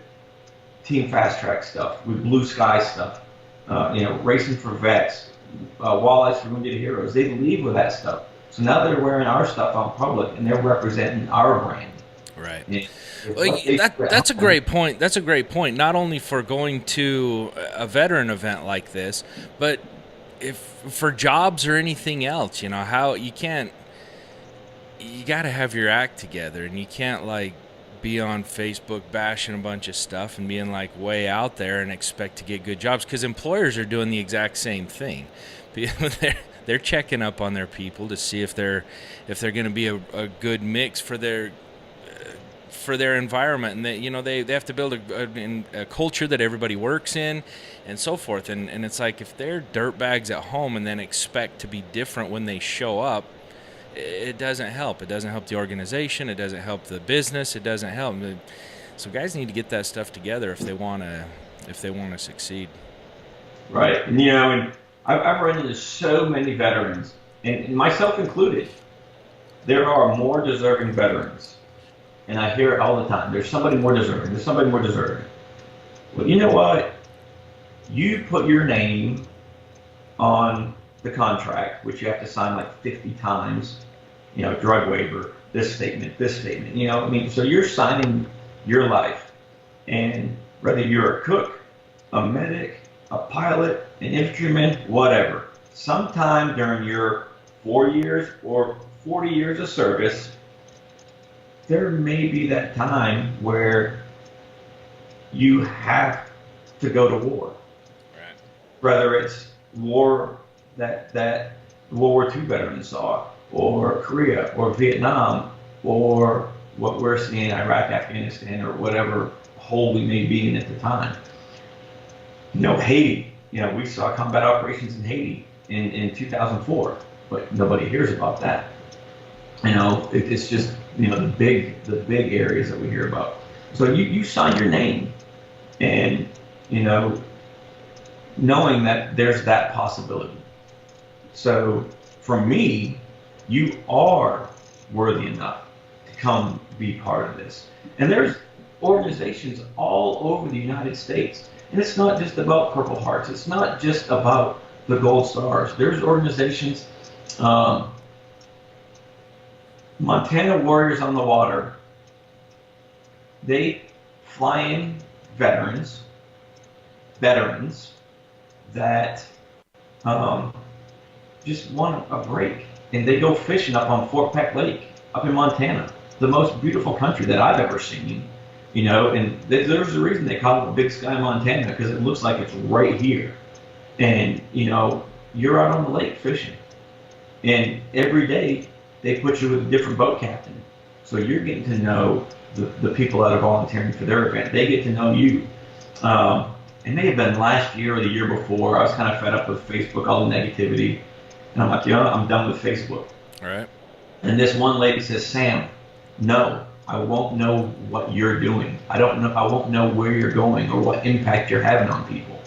Team Fast Track stuff, with Blue Sky stuff, Racing for Vets, Walleyes for Wounded Heroes. They leave with that stuff. So now they're wearing our stuff on public, and they're representing our brand. Right. That's a great point. That's a great point. Not only for going to a veteran event like this, but if for jobs or anything else, how you got to have your act together, and you can't be on Facebook bashing a bunch of stuff and being way out there and expect to get good jobs, because employers are doing the exact same thing. They're checking up on their people to see if they're going to be a good mix for their environment, and they have to build a culture that everybody works in and so forth. And it's if they're dirtbags at home and then expect to be different when they show up, it doesn't help. It doesn't help the organization. It doesn't help the business. It doesn't help. So guys need to get that stuff together if they want to succeed. Right. And I've run into so many veterans, and myself included. There are more deserving veterans and I hear it all the time. There's somebody more deserving. There's somebody more deserving. Well, you know what? You put your name on the contract, which you have to sign like 50 times, drug waiver, this statement, I mean, so you're signing your life. And whether you're a cook, a medic, a pilot, an infantryman, whatever, sometime during your 4 years or 40 years of service, there may be that time where you have to go to war. Right. Whether it's war that World War II veterans saw, or Korea, or Vietnam, or what we're seeing in Iraq, Afghanistan, or whatever hole we may be in at the time. Haiti. We saw combat operations in Haiti in 2004, but nobody hears about that. It's just the big areas that we hear about. So you sign your name, and knowing that there's that possibility. So for me, you are worthy enough to come be part of this. And there's organizations all over the United States. And it's not just about Purple Hearts. It's not just about the Gold Stars. There's organizations, Montana Warriors on the Water. They fly in veterans that just want a break. And they go fishing up on Fort Peck Lake up in Montana, the most beautiful country that I've ever seen. And there's a reason they call it the Big Sky, Montana, because it looks like it's right here. And, you're out on the lake fishing. And every day they put you with a different boat captain. So you're getting to know the people that are volunteering for their event. They get to know you. It may have been last year or the year before. I was kind of fed up with Facebook, all the negativity. And I'm like, I'm done with Facebook. All right. And this one lady says, Sam, no, I won't know what you're doing. I won't know where you're going or what impact you're having on people.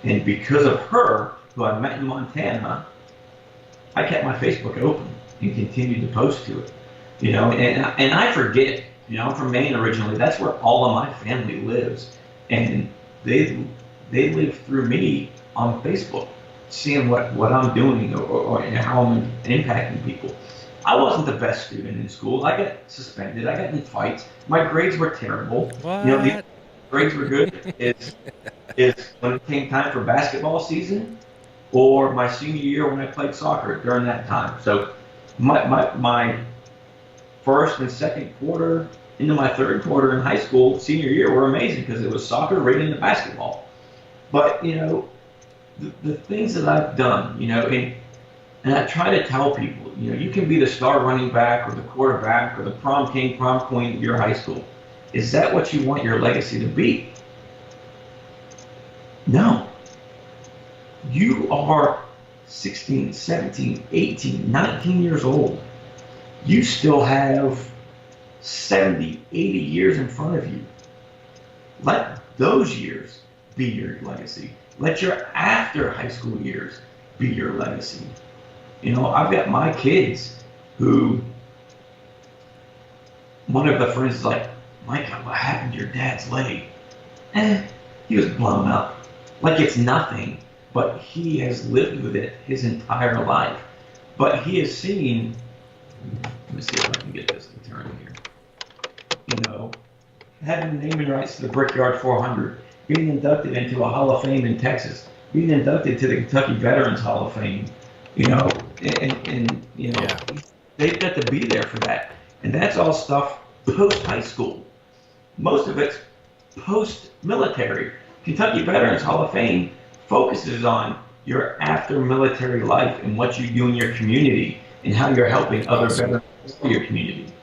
And because of her, who I met in Montana, I kept my Facebook open and continued to post to it. And I forget, I'm from Maine originally. That's where all of my family lives. And they live through me on Facebook, seeing what I'm doing or how I'm impacting people. I wasn't the best student in school. I got suspended. I got in fights. My grades were terrible. What? The grades were good is when it came time for basketball season or my senior year when I played soccer during that time. So my first and second quarter into my third quarter in high school, senior year, were amazing because it was soccer right into basketball. But, the things that I've done, and I try to tell people, you can be the star running back or the quarterback or the prom king, prom queen of your high school. Is that what you want your legacy to be? No. You are 16, 17, 18, 19 years old. You still have 70, 80 years in front of you. Let those years be your legacy. Let your after high school years be your legacy. I've got my kids who, one of the friends is like, Micah, what happened to your dad's leg? He was blown up. Like it's nothing, but he has lived with it his entire life. But he has seen, let me see if I can get this to turn here. Having naming rights to the Brickyard 400, being inducted into a Hall of Fame in Texas, being inducted to the Kentucky Veterans Hall of Fame, yeah. They've got to be there for that. And that's all stuff post-high school. Most of it's post-military. Kentucky Veterans Hall of Fame focuses on your after-military life and what you do in your community and how you're helping other veterans in your community.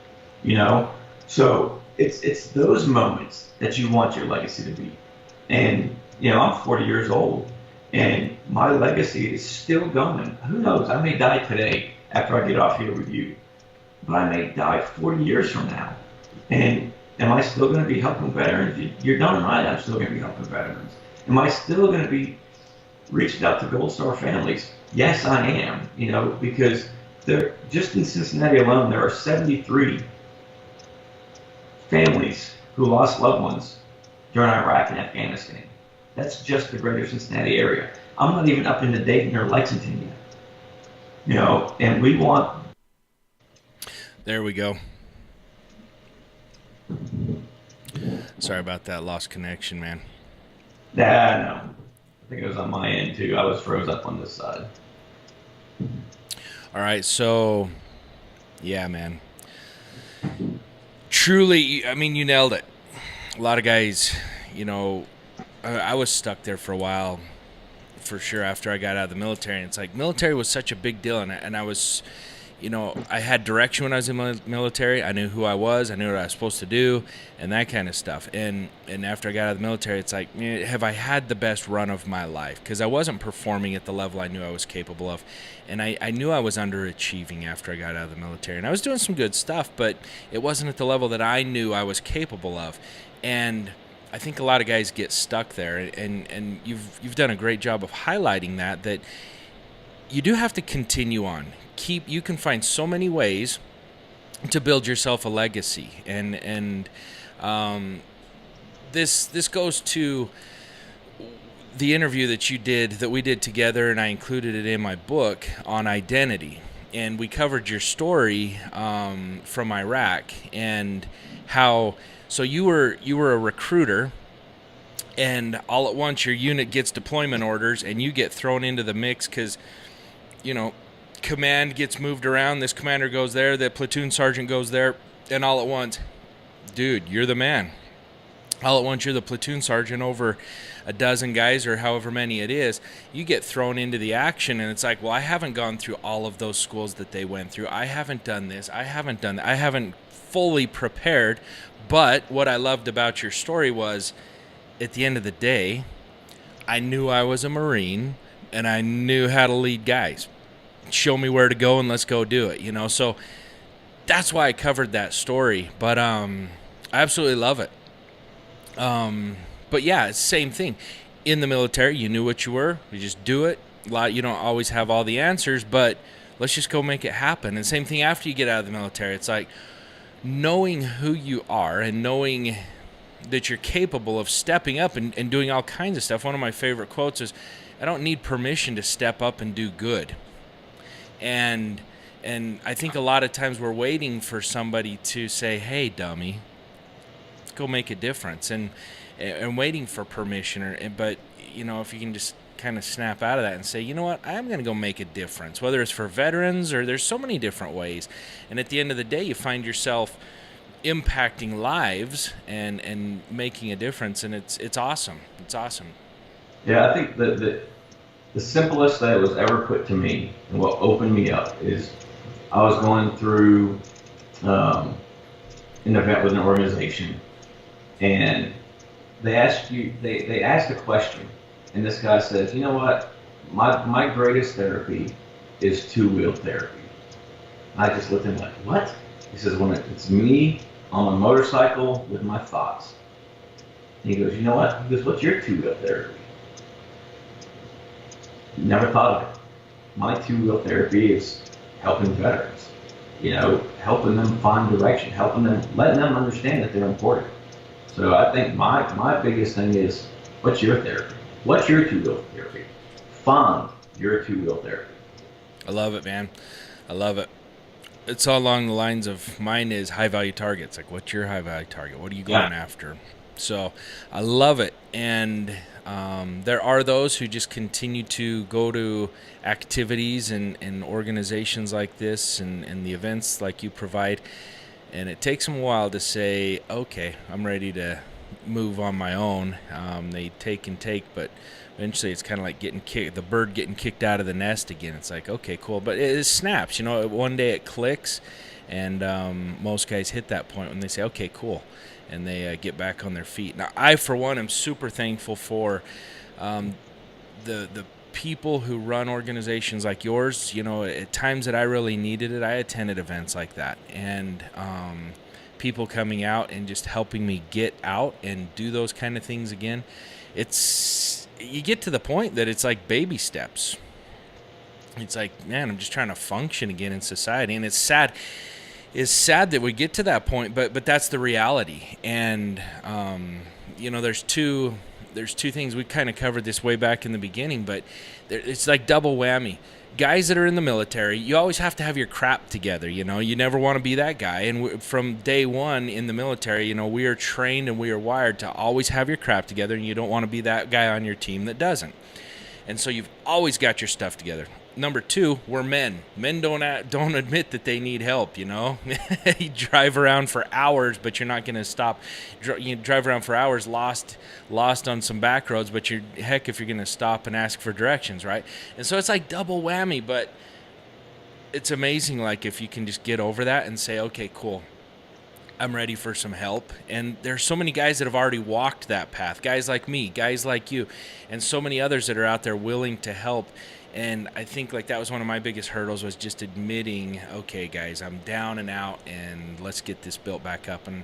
So it's those moments that you want your legacy to be. And, I'm 40 years old. And my legacy is still going. Who knows? I may die today after I get off here with you. But I may die 40 years from now. And am I still going to be helping veterans? You're darn right I'm still going to be helping veterans. Am I still going to be reaching out to Gold Star families? Yes, I am. Because just in Cincinnati alone, there are 73 families who lost loved ones during Iraq and Afghanistan. That's just the greater Cincinnati area. I'm not even up into Dayton or Lexington yet. And we want. There we go. Sorry about that, lost connection, man. No. I think it was on my end too. I was froze up on this side. All right, so yeah, man. Truly, I mean, you nailed it. A lot of guys, I was stuck there for a while, for sure, after I got out of the military. And it's like, military was such a big deal, and I was, I had direction when I was in the military. I knew who I was. I knew what I was supposed to do, and that kind of stuff. And after I got out of the military, it's like, have I had the best run of my life? Because I wasn't performing at the level I knew I was capable of. And I knew I was underachieving after I got out of the military. And I was doing some good stuff, but it wasn't at the level that I knew I was capable of. And I think a lot of guys get stuck there. And you've done a great job of highlighting that you do have to continue on. You can find so many ways to build yourself a legacy, and this goes to the interview that we did together, and I included it in my book on identity, and we covered your story from Iraq and how you were a recruiter, and all at once your unit gets deployment orders and you get thrown into the mix because command gets moved around. This commander goes there, the platoon sergeant goes there, and all at once, dude, you're the man. All at once, you're the platoon sergeant over a dozen guys or however many it is. You get thrown into the action, and it's like, well, I haven't gone through all of those schools that they went through. I haven't done this. I haven't done that. I haven't fully prepared. But what I loved about your story was, at the end of the day, I knew I was a Marine, and I knew how to lead guys. Show me where to go and let's go do it, so that's why I covered that story. But I absolutely love it. But yeah, it's the same thing in the military. You knew what you were, you just do it. You don't always have all the answers, but let's just go make it happen. And same thing after you get out of the military. It's like knowing who you are and knowing that you're capable of stepping up and doing all kinds of stuff. One of my favorite quotes is, I don't need permission to step up and do good. And I think a lot of times we're waiting for somebody to say, hey, dummy, let's go make a difference, and waiting for permission. But if you can just kind of snap out of that and say, you know what, I'm going to go make a difference, whether it's for veterans or there's so many different ways. And at the end of the day, you find yourself impacting lives and making a difference, and it's awesome. It's awesome. Yeah, I think the simplest that was ever put to me and what opened me up is I was going through an event with an organization, and they asked a question, and this guy says, you know what, my greatest therapy is two-wheel therapy. I just looked at him like, what? He says, when it's me on a motorcycle with my thoughts. And he goes, you know what? He goes, what's your two-wheel therapy? Never thought of it. My two-wheel therapy is helping veterans, helping them find direction, letting them understand that they're important. So I think my biggest thing is, what's your therapy? What's your two-wheel therapy? Find your two-wheel therapy. I love it, man. I love it. It's all along the lines of mine is high-value targets. Like, what's your high-value target? What are you going after? So I love it. And there are those who just continue to go to activities and organizations like this and the events like you provide. And it takes them a while to say, okay, I'm ready to move on my own. They take, but eventually it's kind of like the bird getting kicked out of the nest again. It's like, okay, cool. But it snaps, one day it clicks, and most guys hit that point when they say, okay, cool, and they get back on their feet. Now, I, for one, am super thankful for the people who run organizations like yours. At times that I really needed it, I attended events like that, and people coming out and just helping me get out and do those kind of things again. You get to the point that it's like baby steps. It's like, man, I'm just trying to function again in society. And it's sad. is sad that we get to that point, but that's the reality. And there's two things we kind of covered this way back in the beginning, but it's like double whammy. Guys that are in the military, you always have to have your crap together. You never want to be that guy. And from day one in the military, we are trained and we are wired to always have your crap together, and you don't want to be that guy on your team that doesn't. And so you've always got your stuff together. Number two, we're men. Men don't admit that they need help, You drive around for hours, but you're not going to stop. You drive around for hours lost on some back roads, but heck if you're going to stop and ask for directions, right? And so it's like double whammy, but it's amazing, like, if you can just get over that and say, okay, cool, I'm ready for some help. And there's so many guys that have already walked that path, guys like me, guys like you, and so many others that are out there willing to help. And I think like that was one of my biggest hurdles, was just admitting, okay, guys, I'm down and out, and let's get this built back up. And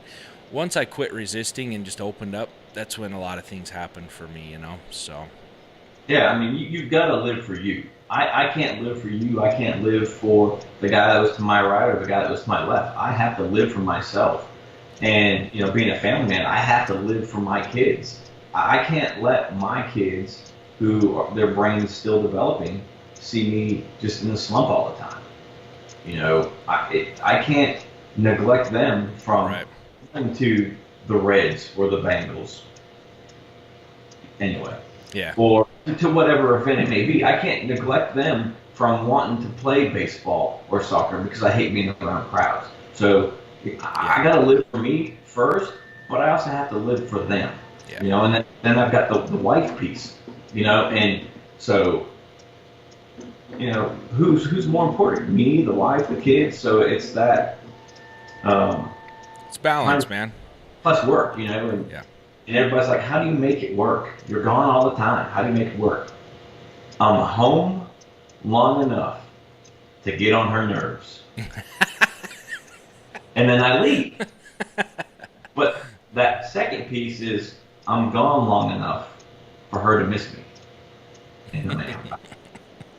once I quit resisting and just opened up, that's when a lot of things happened for me, So. Yeah, I mean, you've got to live for you. I can't live for you. I can't live for the guy that was to my right or the guy that was to my left. I have to live for myself. And, being a family man, I have to live for my kids. I can't let my kids, their brain's still developing, see me just in the slump all the time. I can't neglect them from going to the Reds or the Bengals. Anyway. Yeah. Or to whatever event it may be. I can't neglect them from wanting to play baseball or soccer because I hate being around crowds. So I got to live for me first, but I also have to live for them. Yeah. And then I've got the wife piece. And so, who's more important? Me, the wife, the kids. So it's that. It's balance, man. Plus work, And, yeah. And everybody's like, how do you make it work? You're gone all the time. How do you make it work? I'm home long enough to get on her nerves. And then I leave. But that second piece is I'm gone long enough for her to miss me.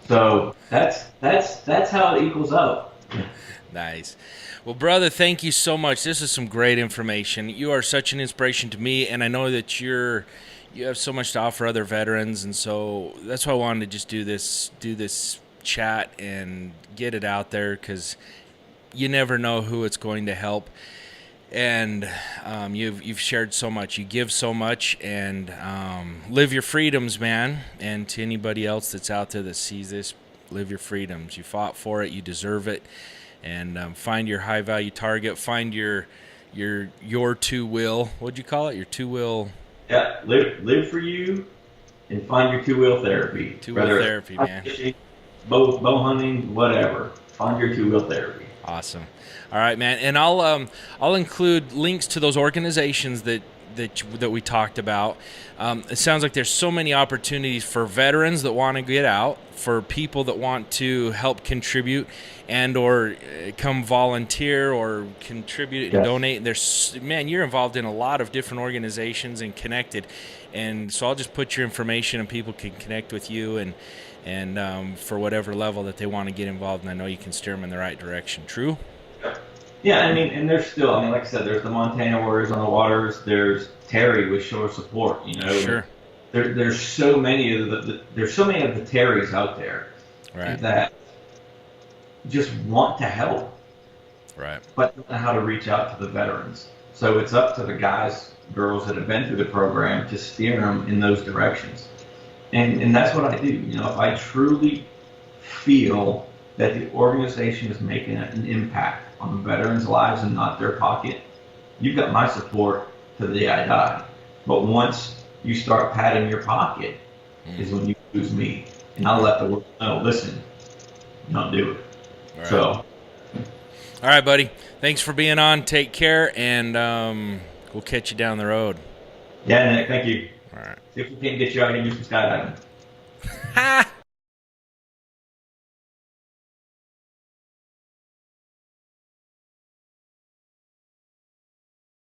So that's how it equals out. Nice. Well, brother, thank you so much. This is some great information. You are such an inspiration to me, and I know that you have so much to offer other veterans, and so that's why I wanted to just do this chat and get it out there, because you never know who it's going to help. And you've shared so much, you give so much, and live your freedoms, man. And to anybody else that's out there that sees this, live your freedoms. You fought for it, you deserve it. And find your high value target. Find your two will. What'd you call it? Your two will. Yeah, live for you, and find your 2-wheel therapy. 2-wheel therapy, man. Fishing, bow hunting, whatever. Find your 2-wheel therapy. Awesome. All right, man. And I'll include links to those organizations that we talked about. It sounds like there's so many opportunities for veterans that want to get out, for people that want to help contribute and or come volunteer or contribute and donate. You're involved in a lot of different organizations and connected. And so I'll just put your information and people can connect with you and for whatever level that they want to get involved. And I know you can steer them in the right direction. True? Yeah, I mean, and there's still, like I said, there's the Montana Warriors on the Waters. There's Terry with Shore Support. Sure. There's so many of the Terrys out there, right, that just want to help, right, but don't know how to reach out to the veterans. So it's up to the guys, girls that have been through the program to steer them in those directions. And that's what I do. If I truly feel that the organization is making an impact on the veterans' lives and not their pocket, you've got my support to the day I die. But once you start patting your pocket is when you lose me. And I'll let the world know, listen, don't do it. Right. So. All right, buddy. Thanks for being on. Take care, and we'll catch you down the road. Yeah, Nick, thank you. All right. See if we can get you out here and do some skydiving.